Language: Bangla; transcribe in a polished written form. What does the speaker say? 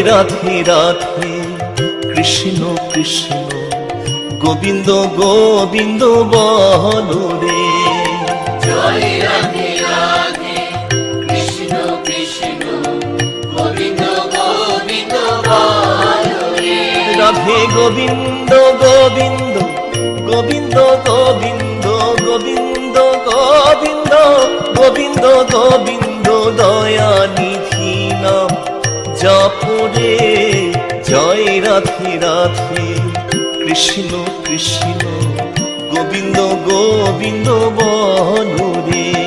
রাধে রাধে কৃষ্ণ কৃষ্ণ গোবিন্দ গোবিন্দ বলো রে। জয় রাধে রাধে কৃষ্ণ কৃষ্ণ গোবিন্দ গোবিন্দ বলো রে। রাধে গোবিন্দ গোবিন্দ গোবিন্দ গোবিন্দ গোবিন্দ গোবিন্দ গোবিন্দ গোবিন্দ দয়া নিধি নাম জপরে। জয় রাধে রাধে কৃষ্ণ কৃষ্ণ গোবিন্দ গোবিন্দ বলো রে।